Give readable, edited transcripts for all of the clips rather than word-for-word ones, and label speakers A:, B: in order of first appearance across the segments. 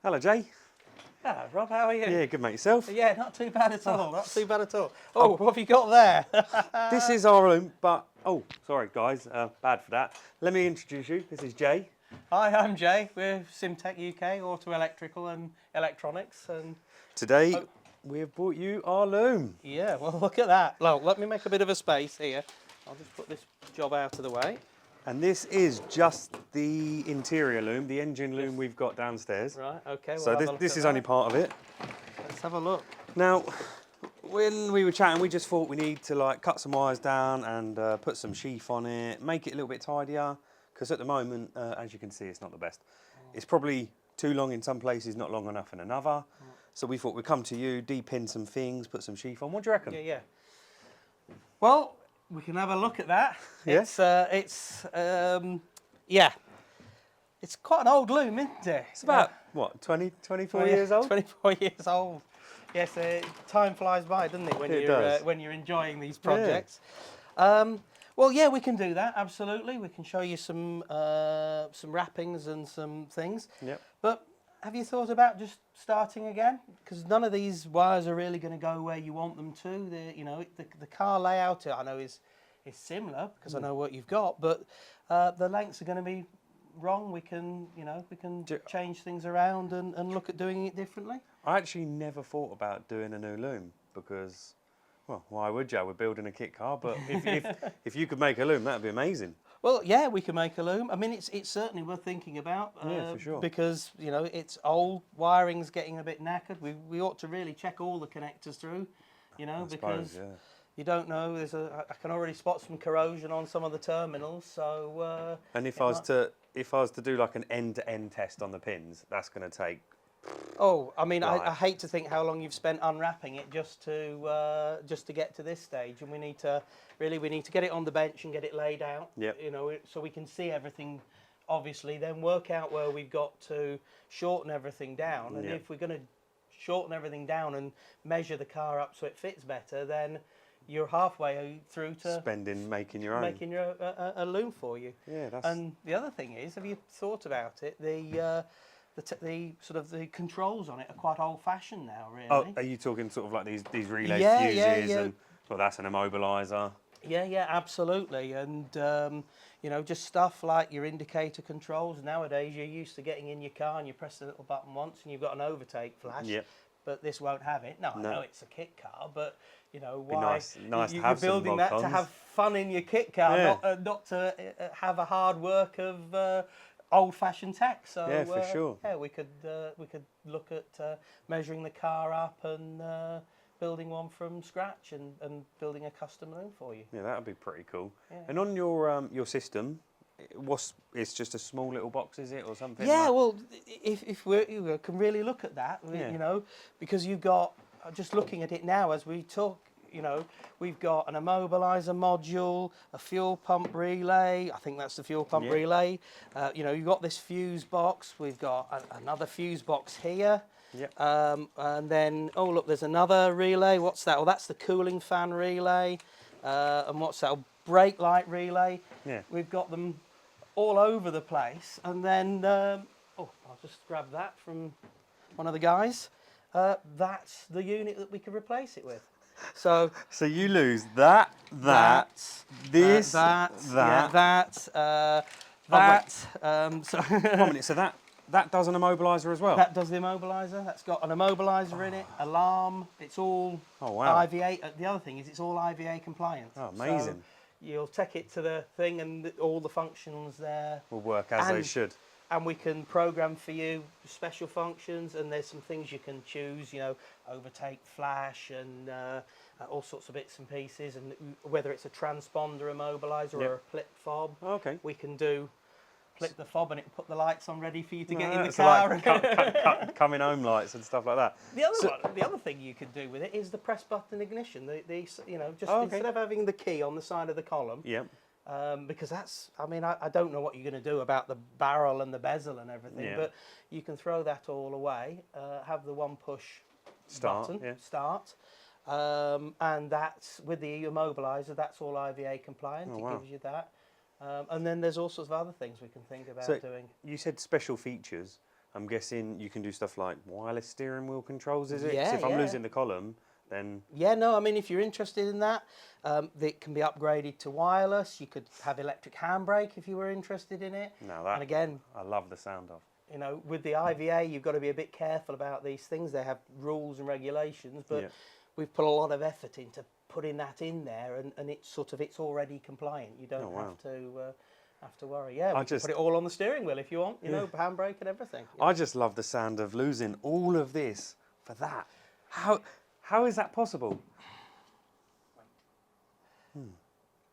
A: Hello, Jay.
B: Hello, Rob, how are you?
A: Yeah, good mate. Yourself?
B: Yeah, not too bad at all, not too bad at all. Oh, what have you got there?
A: This is our loom, but, oh, sorry guys, bad for that. Let me introduce you. This is Jay.
B: Hi, I'm Jay. We're Simtek Uk, Auto Electrical and Electronics. And
A: Today, we have brought you our loom.
B: yeah, well, look at that. Well, let me make a bit of a space here. I'll just put this job out of the way.
A: And this is just the interior loom, the engine loom we've got downstairs.
B: Right, okay. We'll
A: So
B: have a look
A: this
B: at
A: is
B: that.
A: only part of it.
B: Let's have a look.
A: Now, when we were chatting, we just thought we need to like cut some wires down and put some sheath on it, make it a little bit tidier, because at the moment, as you can see, it's not the best. It's probably too long in some places, not long enough in another. So we thought we'd come to you, de-pin some things, put some sheath on. What do you reckon?
B: Yeah. Well, we can have a look at that.
A: Yeah?
B: Yeah. It's quite an old loom, isn't it?
A: It's about, what, 24 years old?
B: 24 years old. Yes, time flies by, doesn't it, when you're enjoying these projects. Well, yeah, we can do that, absolutely. We can show you some wrappings and some things.
A: Yep.
B: But have you thought about just starting again? Because none of these wires are really going to go where you want them to. The car layout, I know, is similar because I know what you've got, but the lengths are going to be wrong. We can change things around and look at doing it differently.
A: I actually never thought about doing a new loom because, well, why would you? We're building a kit car, but if you could make a loom, that'd be amazing.
B: Well, yeah, we can make a loom. I mean, it's certainly worth thinking about.
A: Yeah, for sure.
B: Because it's old, wiring's getting a bit knackered. We ought to really check all the connectors through, because you don't know. I can already spot some corrosion on some of the terminals. So.
A: And if I was to do like an end-to-end test on the pins, that's going to take.
B: Oh, I mean,
A: Right.
B: I hate to think how long you've spent unwrapping it just to get to this stage, and we need to get it on the bench and get it laid out.
A: Yep.
B: So we can see everything. Obviously, then work out where we've got to shorten everything down, and
A: Yep.
B: if we're going to shorten everything down and measure the car up so it fits better, then you're halfway through to
A: making your own.
B: making a loom for you.
A: Yeah, that's.
B: And the other thing is, have you thought about it? The sort of the controls on it are quite old-fashioned now, really.
A: Oh, are you talking sort of like these relay
B: Yeah,
A: fuses
B: yeah.
A: and well, that's an immobiliser.
B: Yeah, absolutely. And just stuff like your indicator controls. Nowadays, you're used to getting in your car and you press the little button once and you've got an overtake flash.
A: Yep.
B: But this won't have it. No, I
A: No.
B: know it's a kit car, but
A: Be
B: why?
A: nice to have
B: You're
A: some
B: building that to
A: mod-cons.
B: have fun in your kit car,
A: Yeah.
B: not to have a hard work of old-fashioned tech. So
A: Yeah, for sure.
B: Yeah, we could look at measuring the car up and building one from scratch and building a custom loom for you.
A: Yeah, that would be pretty cool.
B: Yeah.
A: And on your system, it's just a small little box, is it, or something?
B: Yeah,
A: like?
B: well, if we can really look at that,
A: Yeah.
B: because you've got, just looking at it now as we talk, we've got an immobiliser module, a fuel pump relay. I think that's the fuel pump relay. You've got this fuse box. We've got another fuse box here.
A: Yep.
B: And then, oh look, there's another relay. What's that? Well, that's the cooling fan relay. And what's that? Brake light relay.
A: Yeah.
B: We've got them all over the place. And then, I'll just grab that from one of the guys. That's the unit that we could replace it with. So
A: you lose that, this,
B: that. So
A: One minute, so that does an immobiliser as well?
B: that does the immobiliser. That's got an immobiliser in it, alarm. It's all IVA. The other thing is it's all IVA compliant.
A: Oh, amazing.
B: So you'll take it to the thing and all the functions there.
A: Will work as they should.
B: And we can program for you special functions, and there's some things you can choose, overtake flash and all sorts of bits and pieces, and whether it's a transponder immobiliser or a flip fob.
A: Okay.
B: We can flip the fob and it put the lights on ready for you to get in the
A: So
B: car.
A: like coming home lights and stuff like that.
B: The other thing you could do with it is the press button ignition. Instead of having the key on the side of the column.
A: Yep.
B: Because I don't know what you're going to do about the barrel and the bezel and everything, but you can throw that all away, have the one push button, start, and that's with the immobiliser, that's all IVA compliant.
A: Oh,
B: it
A: wow.
B: gives you that. And then there's all sorts of other things we can think about doing.
A: You said special features. I'm guessing you can do stuff like wireless steering wheel controls, is it? 'Cause
B: Yeah,
A: if I'm
B: yeah.
A: losing the column, then
B: Yeah, no, I mean, if you're interested in that, it can be upgraded to wireless. You could have electric handbrake if you were interested in it.
A: now that
B: And again,
A: I love the sound of.
B: you know, with the IVA, you've got to be a bit careful about these things. They have rules and regulations, but
A: Yeah.
B: we've put a lot of effort into putting that in there, and it's already compliant. You don't
A: Oh, wow.
B: have to worry. Yeah,
A: I
B: we can
A: just-
B: put it all on the steering wheel if you want. You know, handbrake and everything.
A: I just love the sound of losing all of this for that. How is that possible?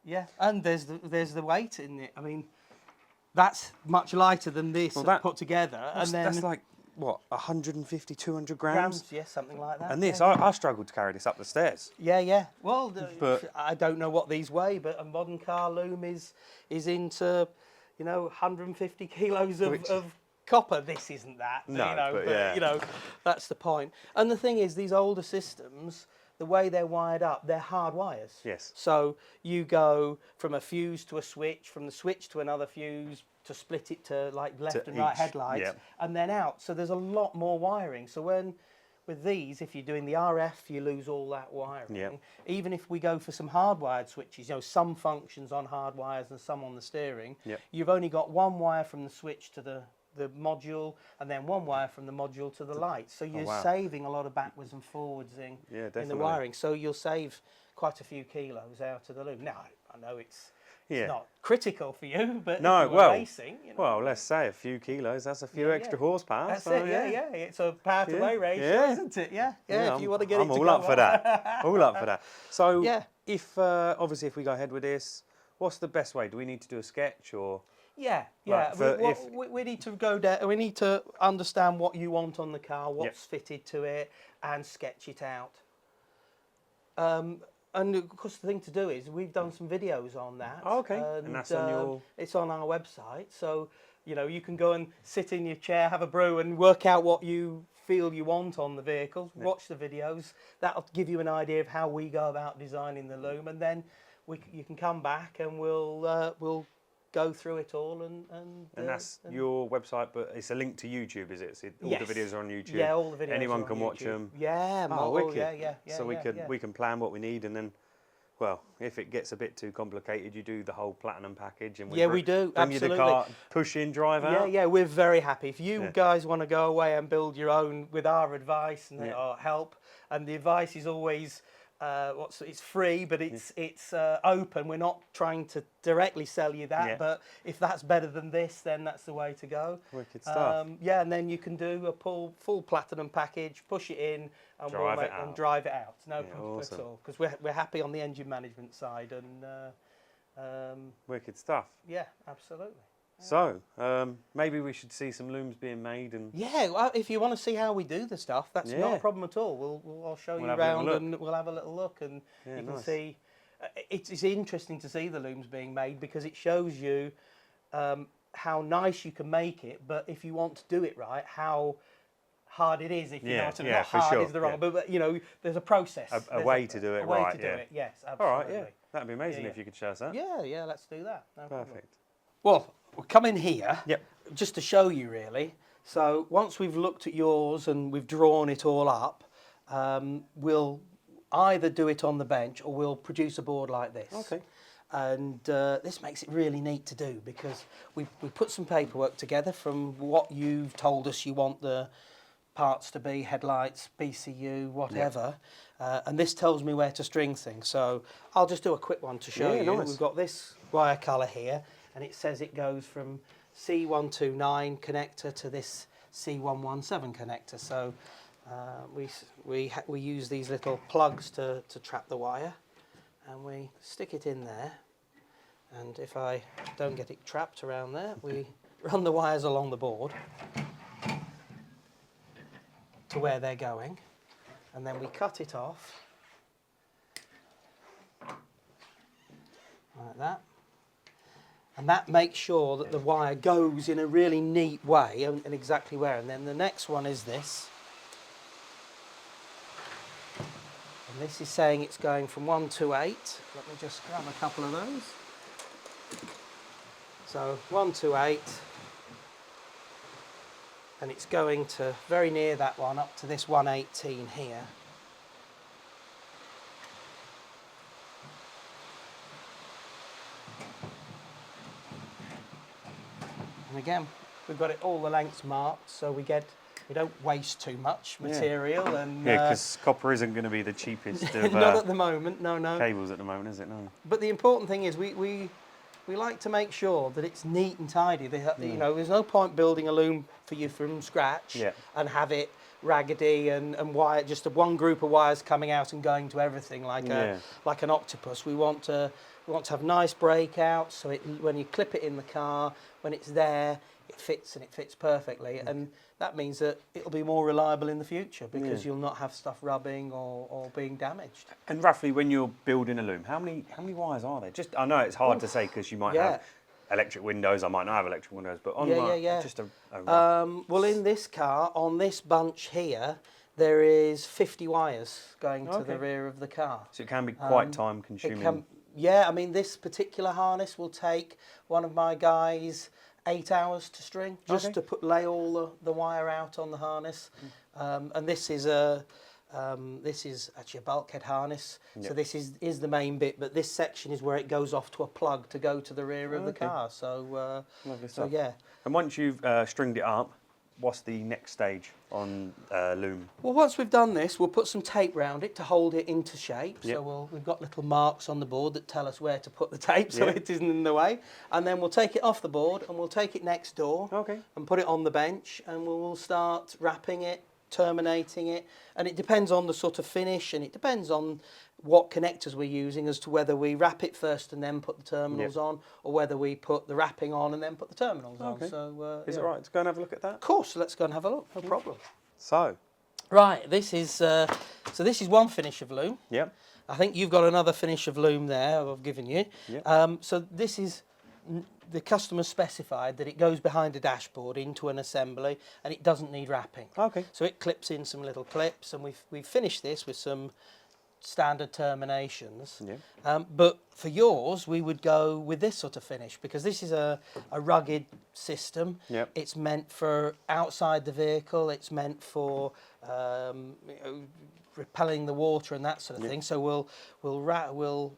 B: Yeah, and there's the weight in it. I mean, that's much lighter than this
A: Well, that-
B: put together, and then
A: That's like what, 150, 200 grams?
B: grams, yeah, something like that.
A: And this,
B: yeah.
A: I struggled to carry this up the stairs.
B: Yeah. Well,
A: But-
B: I don't know what these weigh, but a modern car loom is into, 150 kilos
A: Which-
B: of copper. This isn't that.
A: No, but yeah.
B: That's the point. And the thing is, these older systems, the way they're wired up, they're hard wires.
A: Yes.
B: So you go from a fuse to a switch, from the switch to another fuse, to split it to like left
A: To
B: and right
A: each,
B: headlights,
A: yeah.
B: and then out. So there's a lot more wiring. So with these, if you're doing the RF, you lose all that wiring.
A: Yeah.
B: Even if we go for some hardwired switches, some functions on hard wires and some on the steering,
A: Yeah.
B: you've only got one wire from the switch to the module, and then one wire from the module to the light. So you're
A: wow.
B: saving a lot of backwards and forwards in the
A: definitely.
B: wiring. So you'll save quite a few kilos out of the loom. Now, I know it's
A: Yeah.
B: not critical for you, but
A: No,
B: if you were
A: well,
B: racing,
A: well, let's say a few kilos. That's a few
B: Yeah,
A: extra
B: yeah.
A: horsepower.
B: that's
A: so,
B: it. Yeah. It's a power to weight ratio,
A: yeah.
B: isn't it? Yeah. If you want to get
A: I'm
B: it to
A: all
B: go
A: up for
B: up.
A: that. All up for that. So,
B: Yeah.
A: if obviously if we go ahead with this, what's the best way? Do we need to do a sketch or?
B: Yeah.
A: Right, for if-
B: We need to go down. We need to understand what you want on the car, what's fitted to it, and sketch it out. And of course, the thing to do is we've done some videos on that.
A: Oh, okay. And that's on your-
B: It's on our website, so you can go and sit in your chair, have a brew, and work out what you feel you want on the vehicle. Watch the videos. That'll give you an idea of how we go about designing the loom, and then you can come back and we'll go through it all and
A: that's your website, but it's a link to YouTube, is it? So all
B: Yes.
A: the videos are on YouTube.
B: Yeah, all the videos.
A: Anyone
B: are on
A: can watch
B: YouTube.
A: them.
B: Yeah,
A: wicked.
B: yeah.
A: So we can plan what we need, and then, well, if it gets a bit too complicated, you do the whole platinum package, and
B: Yeah, we do,
A: bring you the
B: absolutely.
A: car, push in, drive out.
B: Yeah, we're very happy. If you
A: Yeah.
B: guys want to go away and build your own with our advice and
A: Yeah.
B: our help, and the advice is always it's free, but it's open. We're not trying to directly sell you that,
A: Yeah.
B: but if that's better than this, then that's the way to go.
A: Wicked stuff.
B: And then you can do a full platinum package, push it in, and
A: Drive it out.
B: and drive it out. No
A: Yeah,
B: problem
A: awesome.
B: at all, because we're happy on the engine management side, and
A: Wicked stuff.
B: yeah, absolutely.
A: So, maybe we should see some looms being made, and
B: Yeah, well, if you want to see how we do the stuff, that's not
A: Yeah.
B: a problem at all. I'll show you
A: We'll have a little
B: around
A: look.
B: and we'll have a little look, and
A: Yeah,
B: you can
A: nice.
B: see. It's interesting to see the looms being made because it shows you how nice you can make it, but if you want to do it right, how hard it is. If you know
A: Yeah,
B: what I mean.
A: yeah,
B: Not
A: for
B: hard
A: sure,
B: is the wrong,
A: yeah.
B: but there's a process.
A: A
B: There's
A: way to do it
B: a way
A: right,
B: to do
A: yeah.
B: it. Yes,
A: all
B: absolutely.
A: right, yeah, that'd be amazing
B: Yeah,
A: if you could show us that.
B: Yeah, let's do that. No problem.
A: Perfect.
B: Well, we'll come in here.
A: Yep.
B: Just to show you, really. So once we've looked at yours and we've drawn it all up, we'll either do it on the bench or we'll produce a board like this.
A: Okay.
B: And this makes it really neat to do because we put some paperwork together from what you've told us you want the parts to be, headlights, BCU, whatever. And this tells me where to string things. So I'll just do a quick one to show
A: Yeah,
B: you.
A: nice.
B: We've got this wire colour here, and it says it goes from C129 connector to this C117 connector. So we use these little plugs to trap the wire, and we stick it in there. And if I don't get it trapped around there, we run the wires along the board to where they're going, and then we cut it off like that. And that makes sure that the wire goes in a really neat way and exactly where. And then the next one is this. And this is saying it's going from 1 to 8. Let me just grab a couple of those. So 1 to 8. and it's going to very near that one up to this 118 here. And again, we've got it all the lengths marked, so we don't waste too much material. And
A: yeah, because copper isn't going to be the cheapest of
B: not at the moment, no.
A: cables at the moment, is it? No.
B: But the important thing is we like to make sure that it's neat and tidy. You know, there's no point building a loom for you from scratch and have it raggedy and wire, just one group of wires coming out and going to everything like an octopus. We want to have nice breakouts, so when you clip it in the car, when it's there, it fits and it fits perfectly. And that means that it'll be more reliable in the future because you'll not have stuff rubbing or being damaged.
A: And roughly, when you're building a loom, how many wires are there? Just, I know it's hard to say because you might have electric windows. I might not have electric windows, but on just a
B: well, in this car, on this bunch here, there is 50 wires going to the rear of the car.
A: So it can be quite time consuming.
B: Yeah, I mean, this particular harness will take one of my guys 8 hours to string, just to lay all the wire out on the harness. And this is actually a bulkhead harness. So this is the main bit, but this section is where it goes off to a plug to go to the rear of the car. So, yeah.
A: And once you've stringed it up, what's the next stage on loom?
B: Well, once we've done this, we'll put some tape round it to hold it into shape. So we've got little marks on the board that tell us where to put the tape so it isn't in the way. And then we'll take it off the board and we'll take it next door and put it on the bench, and we'll start wrapping it, terminating it. And it depends on the sort of finish, and it depends on what connectors we're using as to whether we wrap it first and then put the terminals on, or whether we put the wrapping on and then put the terminals on. So
A: is it right to go and have a look at that?
B: Of course, let's go and have a look. No problem.
A: So,
B: right, this is this is one finish of loom.
A: Yep.
B: I think you've got another finish of loom there I've given you.
A: Yep.
B: So this is the customer specified that it goes behind a dashboard into an assembly, and it doesn't need wrapping.
A: Okay.
B: So it clips in some little clips, and we've finished this with some standard terminations. But for yours, we would go with this sort of finish because this is a rugged system. It's meant for outside the vehicle. It's meant for repelling the water and that sort of thing. So we'll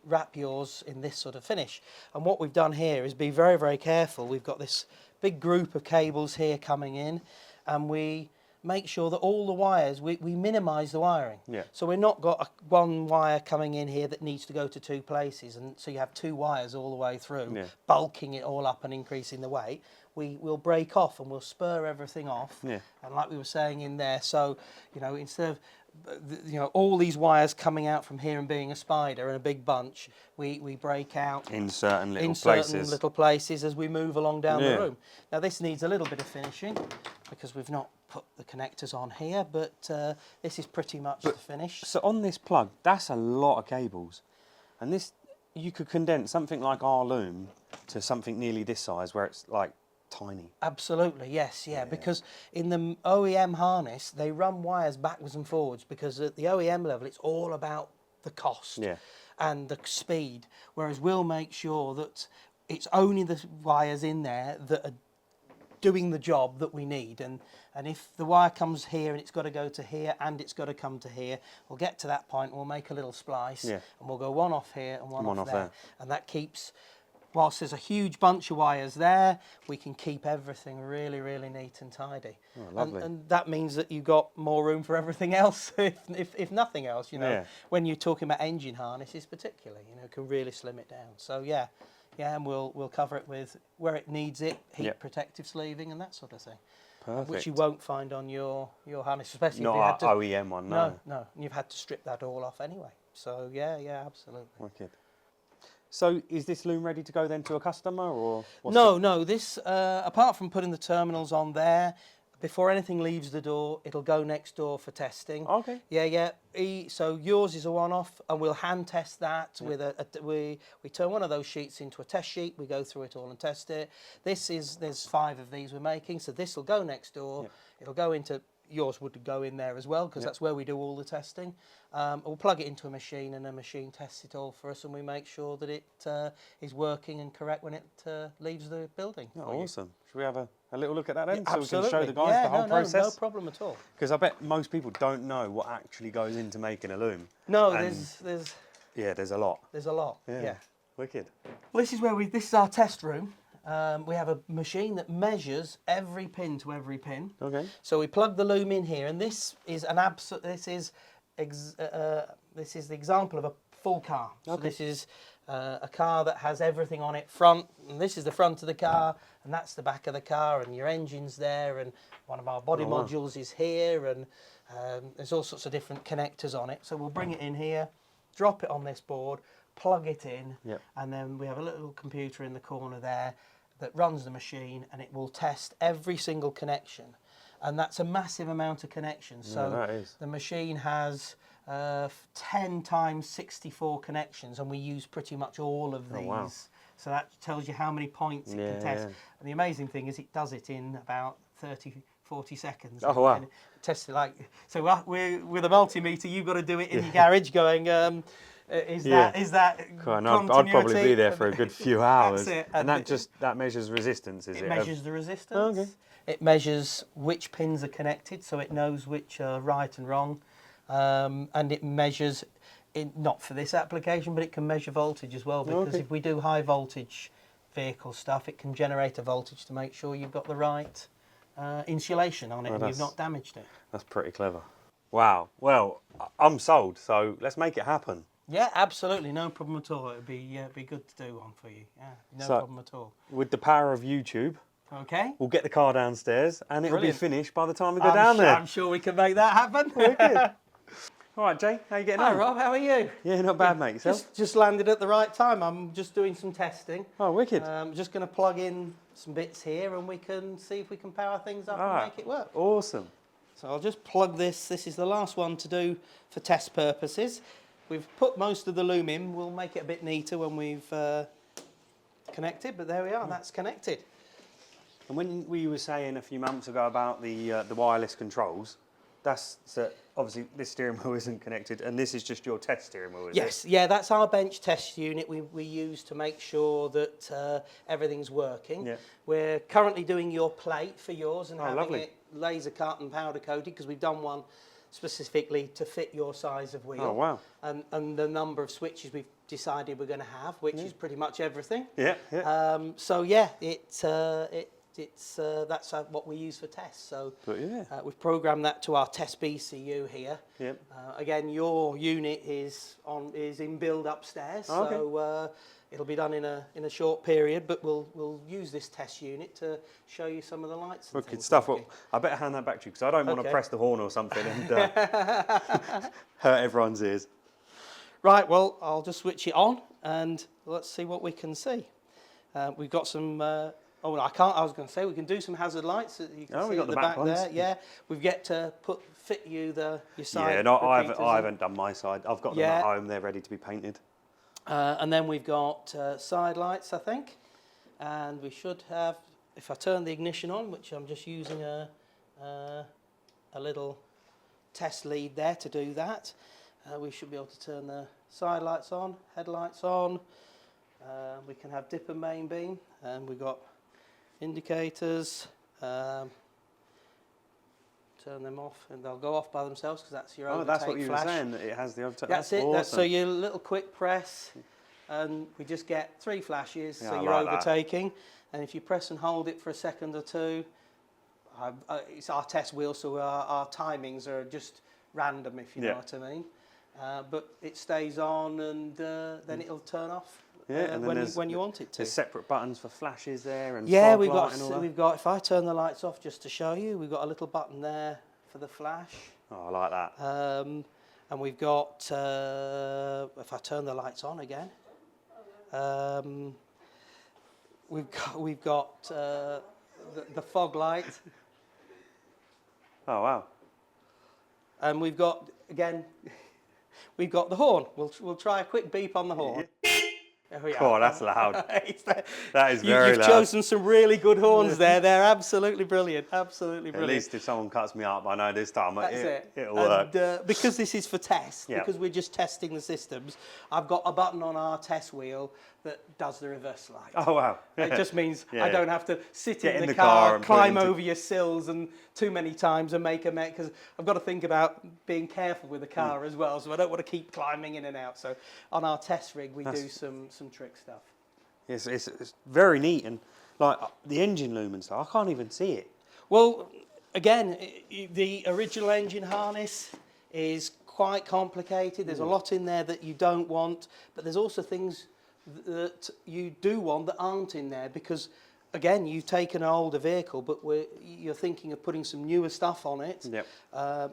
B: wrap yours in this sort of finish. And what we've done here is be very, very careful. We've got this big group of cables here coming in, and we make sure that all the wires, we minimise the wiring. So we've not got one wire coming in here that needs to go to two places, and so you have two wires all the way through, bulking it all up and increasing the weight. We'll break off and we'll spur everything off. And like we were saying in there, so, you know, instead of all these wires coming out from here and being a spider and a big bunch, we break out
A: in certain
B: little places as we move along down the room. Now this needs a little bit of finishing because we've not put the connectors on here, but this is pretty much the finish.
A: So on this plug, that's a lot of cables, and this, you could condense something like our loom to something nearly this size where it's like tiny.
B: Absolutely, yes, because in the OEM harness, they run wires backwards and forwards because at the OEM level, it's all about the cost and the speed, whereas we'll make sure that it's only the wires in there that are doing the job that we need. And if the wire comes here and it's got to go to here and it's got to come to here, we'll get to that point, we'll make a little splice and we'll go one off here and one off there. And that keeps, whilst there's a huge bunch of wires there, we can keep everything really, really neat and tidy.
A: Oh, lovely.
B: And that means that you've got more room for everything else, if nothing else, you know. When you're talking about engine harnesses particularly, you know, can really slim it down. So and we'll cover it with, where it needs it, heat protective sleeving and that sort of thing.
A: Perfect.
B: Which you won't find on your harness, especially
A: not
B: if you had to,
A: OEM one, no.
B: No, you've had to strip that all off anyway. So yeah, absolutely.
A: Wicked. So is this loom ready to go then to a customer, or?
B: No. This apart from putting the terminals on there, before anything leaves the door, it'll go next door for testing.
A: Okay.
B: Yeah. So yours is a one-off, and we'll hand test that with we turn one of those sheets into a test sheet. We go through it all and test it. There's 5 of these we're making, so this will go next door. It'll go into yours would go in there as well, because that's where we do all the testing. We'll plug it into a machine, and a machine tests it all for us, and we make sure that it is working and correct when it leaves the building.
A: Oh, awesome. Should we have a little look at that then?
B: Yeah,
A: so we can show the guys the whole
B: no,
A: process?
B: No problem at all.
A: Because I bet most people don't know what actually goes into making a loom.
B: No,
A: And
B: there's
A: there's a lot.
B: There's a lot. Yeah.
A: Wicked.
B: Well, this is our test room. We have a machine that measures every pin to every pin.
A: Okay.
B: So we plug the loom in here, and this is the example of a full car. So this is a car that has everything on it, front, and this is the front of the car, and that's the back of the car, and your engine's there, and one of our body modules is here, and there's all sorts of different connectors on it. So we'll bring it in here, drop it on this board, plug it in, and then we have a little computer in the corner there that runs the machine, and it will test every single connection. And that's a massive amount of connections. So the machine has 10 times 64 connections, and we use pretty much all of these.
A: Oh, wow.
B: So that tells you how many points it can test. And the amazing thing is it does it in about 40 seconds.
A: Oh, wow.
B: And test it so with a multimeter, you've got to do it in your garage going, is that
A: I'd probably be there for a good few hours.
B: That's it.
A: And that measures resistance, is it?
B: It measures the resistance.
A: Oh, okay.
B: It measures which pins are connected, so it knows which are right and wrong. And it measures, not for this application, but it can measure voltage as well, because if we do high voltage vehicle stuff, it can generate a voltage to make sure you've got the right insulation on it and you've not damaged it.
A: That's pretty clever. Wow. Well, I'm sold, so let's make it happen.
B: Yeah, absolutely, no problem at all. It'd be good to do one for you. Yeah, no problem at all.
A: With the power of YouTube, we'll get the car downstairs, and it'll be finished by the time we go down there.
B: I'm sure we can make that happen.
A: All right, Jay, how you getting
B: on?
A: on?
B: Hi, Rob, how are you?
A: Yeah, not bad, mate. Yourself?
B: Just landed at the right time. I'm just doing some testing.
A: Oh, wicked.
B: I'm just going to plug in some bits here, and we can see if we can power things up and make it work.
A: Awesome.
B: So I'll just plug this. This is the last one to do for test purposes. We've put most of the loom in. We'll make it a bit neater when we've connected, but there we are. That's connected.
A: And when we were saying a few months ago about the wireless controls, obviously this steering wheel isn't connected, and this is just your test steering wheel, is it?
B: Yeah, that's our bench test unit we use to make sure that everything's working. Yeah. We're currently doing your plate for yours and having it laser cut and powder coated, because we've done one specifically to fit your size of wheel.
A: Oh, wow.
B: And the number of switches we've decided we're going to have, which is pretty much everything.
A: Yeah.
B: So yeah, that's what we use for tests. So we've programmed that to our test BCU here. Yep. Again, your unit is in build upstairs, so it'll be done in a short period. But we'll use this test unit to show you some of the lights. And
A: Wicked stuff. Well, I better hand that back to you, because I don't want to press the horn or something and hurt everyone's ears.
B: Right. Well, I'll just switch it on, and let's see what we can see. We've got some. Oh, I can't. I was going to say we can do some hazard lights that you can see at the back there. Yeah, we've yet to fit you your side.
A: Yeah, no, I haven't done my side. I've got them at home. They're ready to be painted.
B: And then we've got side lights, I think, and we should have. If I turn the ignition on, which I'm just using a little test lead there to do that, we should be able to turn the side lights on, headlights on. We can have dip and main beam, and we've got indicators. Turn them off, and they'll go off by themselves, because that's your overtake flash.
A: That's what you were saying, that it has the overtake.
B: That's it.
A: Awesome.
B: So your little quick press, and we just get 3 flashes, so you're overtaking. And if you press and hold it for a second or two, it's our test wheel, so our timings are just random, if you know what I mean. But it stays on, and then it'll turn off.
A: Yeah, and
B: when you want it to.
A: There's separate buttons for flashes there, and
B: we've got. If I turn the lights off, just to show you, we've got a little button there for the flash.
A: Oh, I like that.
B: And we've got. If I turn the lights on again, we've got the fog light.
A: Oh wow!
B: And we've got the horn. We'll try a quick beep on the horn. Oh, yeah.
A: God, that's loud.
B: It's the-
A: That is very
B: You've
A: loud.
B: chosen some really good horns there. They're absolutely brilliant. Absolutely
A: At
B: brilliant.
A: least if someone cuts me up, I know this time
B: That's it.
A: it'll work.
B: And because this is for test,
A: Yeah.
B: because we're just testing the systems, I've got a button on our test wheel that does the reverse light.
A: Oh, wow.
B: It just means
A: Yeah.
B: I don't have to sit
A: Get
B: in
A: in
B: the
A: the car and put
B: climb
A: into-
B: over your sills and too many times and make a mess, because I've got to think about being careful with the car as well, so I don't want to keep climbing in and out. So on our test rig, we do some trick stuff.
A: It's very neat, and like the engine loom and stuff, I can't even see it.
B: Well, again, the original engine harness is quite complicated. There's a lot in there that you don't want, but there's also things that you do want that aren't in there because, again, you've taken an older vehicle, but you're thinking of putting some newer stuff on it.
A: Yep.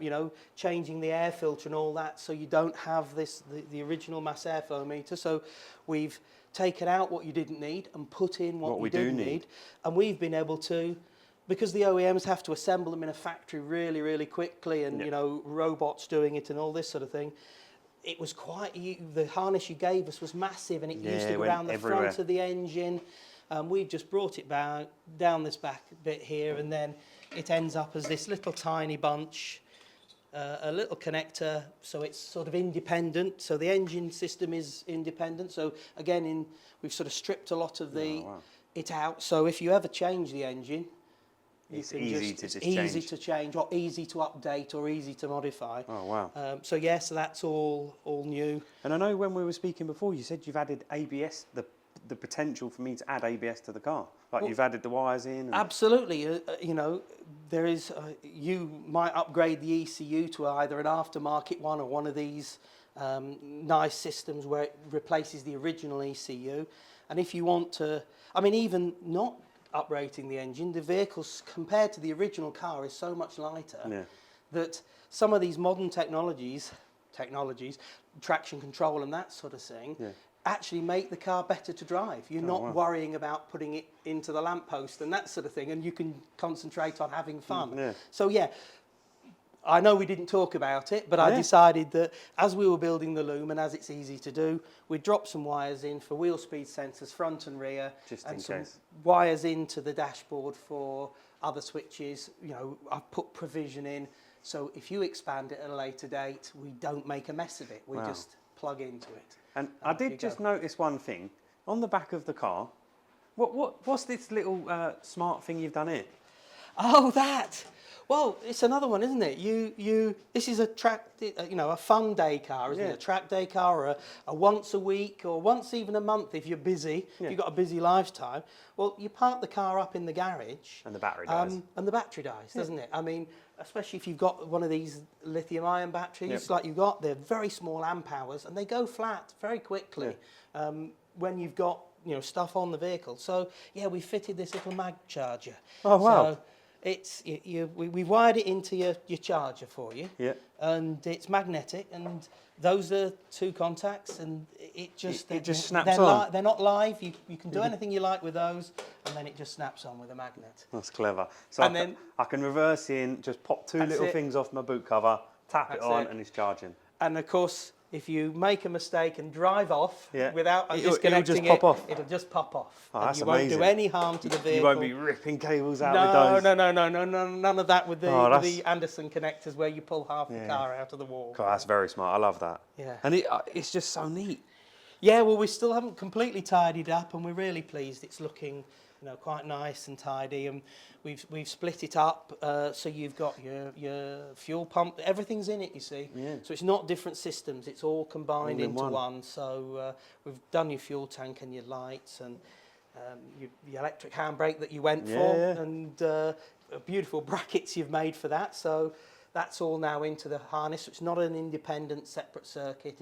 B: You know, changing the air filter and all that, so you don't have the original mass airflow meter. So we've taken out what you didn't need and put in what
A: we
B: you do
A: do need.
B: need, and we've been able to. Because the OEMs have to assemble them in a factory really, really quickly, and you know, robots doing it and all this sort of thing. It was quite the harness you gave us was massive, and it used to
A: it
B: go
A: went
B: down the
A: everywhere.
B: front of the engine. We've just brought it down this back bit here, and then it ends up as this little tiny bunch, a little connector, so it's sort of independent. So the engine system is independent. So again, we've sort of stripped a lot of it out. So if you ever change the engine,
A: It's easy to just
B: easy
A: change.
B: to change, or easy to update, or easy to modify.
A: Oh, wow.
B: So yes, so that's all new.
A: And I know when we were speaking before, you said you've added ABS, the potential for me to add ABS to the car. Like you've added the wires in. And
B: Absolutely. You know, there is. You might upgrade the ECU to either an aftermarket one or one of these nice systems where it replaces the original ECU. And if you want to, I mean, even not uprating the engine, the vehicles compared to the original car is so much lighter that some of these modern technologies, traction control and that sort of thing, actually make the car better to drive. You're not worrying about putting it into the lamppost and that sort of thing, and you can concentrate on having fun. So yeah, I know we didn't talk about it, but I decided that as we were building the loom, and as it's easy to do, we'd drop some wires in for wheel speed sensors front and rear,
A: Just
B: and
A: in
B: some
A: case.
B: wires into the dashboard for other switches. You know, I've put provision in, so if you expand it at a later date, we don't make a mess of it. We just plug into it.
A: And I did just notice one thing. On the back of the car, what's this little smart thing you've done here?
B: Oh, that! Well, it's another one, isn't it? This is a a fun day car, isn't it? A track day car, or a once a week, or once even a month if you're busy, if you've got a busy lifetime. Well, you park the car up in the garage.
A: And the battery dies.
B: And the battery dies, doesn't it? I mean, especially if you've got one of these lithium-ion batteries like you've got, they're very small amp hours, and they go flat very quickly when you've got stuff on the vehicle. So, yeah, we fitted this little mag charger.
A: Oh, wow.
B: So, we wired it into your charger for you, and it's magnetic, and those are two contacts, and it just
A: snaps on.
B: They're not live. You can do anything you like with those, and then it just snaps on with a magnet.
A: That's clever. So I can reverse in, just pop two little things off my boot cover, tap it on, and it's charging.
B: And of course, if you make a mistake and drive off without
A: It'll
B: disconnecting
A: just pop off.
B: it'll just pop off.
A: Oh,
B: and
A: that's
B: you
A: amazing.
B: won't do any harm to the vehicle.
A: You won't be ripping cables out with those.
B: No, none of that with the Anderson connectors where you pull half the car out of the wall.
A: God, that's very smart. I love that.
B: Yeah.
A: And it's just so neat.
B: Yeah, well, we still haven't completely tidied up, and we're really pleased. It's looking, quite nice and tidy, and we've split it up so you've got your fuel pump. Everything's in it, you see. Yeah. So it's not different systems. It's all combined into one. So we've done your fuel tank and your lights and the electric handbrake that you went for, and beautiful brackets you've made for that. So that's all now into the harness. It's not an independent separate circuit.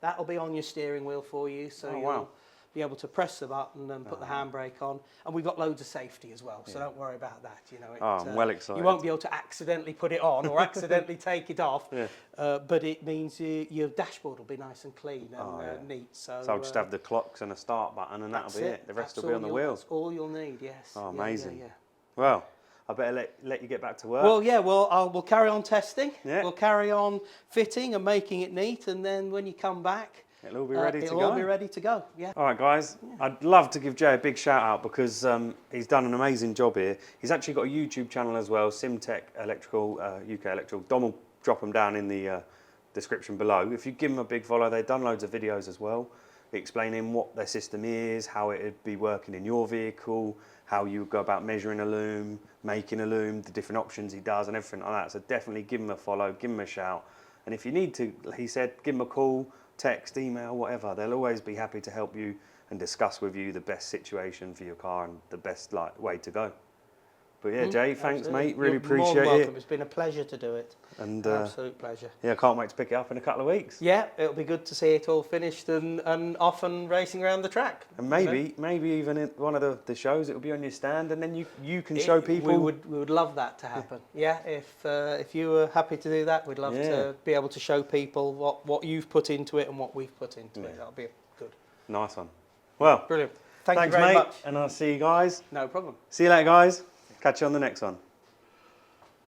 B: That'll be on your steering wheel for you, so you'll be able to press the button and put the handbrake on. And we've got loads of safety as well, so don't worry about that.
A: I'm well excited.
B: You won't be able to accidentally put it on or accidentally take it off, but it means your dashboard will be nice and clean and neat. So
A: I'll just have the clocks and a start button, and that'll be it. The rest will be on the wheel.
B: That's all you'll need, yes.
A: Oh, amazing. Well, I better let you get back to work.
B: Well, yeah, we'll carry on testing.
A: Yeah.
B: We'll carry on fitting and making it neat, and then when you come back,
A: It'll all be ready to go.
B: It'll all be ready to go, yeah.
A: All right, guys. Yeah. I'd love to give Jay a big shout out because he's done an amazing job here. He's actually got a YouTube channel as well, Simtek Electrical, UK Electrical. Dom will drop them down in the description below. If you give them a big follow, they've done loads of videos as well, explaining what their system is, how it would be working in your vehicle, how you would go about measuring a loom, making a loom, the different options he does and everything like that. So definitely give him a follow, give him a shout. And if you need to, he said, give him a call, text, email, whatever. They'll always be happy to help you and discuss with you the best situation for your car and the best way to go. But yeah, Jay, thanks,
B: absolutely.
A: mate. Really
B: You're
A: appreciate
B: more than welcome.
A: it.
B: It's been a pleasure to do it.
A: And
B: Absolute pleasure.
A: yeah, I can't wait to pick it up in a couple of weeks.
B: Yeah, it'll be good to see it all finished and off and racing around the track.
A: And maybe even in one of the shows, it'll be on your stand, and then you can show people.
B: We would love that to happen. Yeah, if you were happy to do that, we'd love to be able to show people what you've put into it and what we've put into it. That'll be good.
A: Nice one. Well,
B: Brilliant. Thanks
A: you
B: very
A: mate,
B: much.
A: and I'll see you guys.
B: No problem.
A: See you later, guys. Catch you on the next one.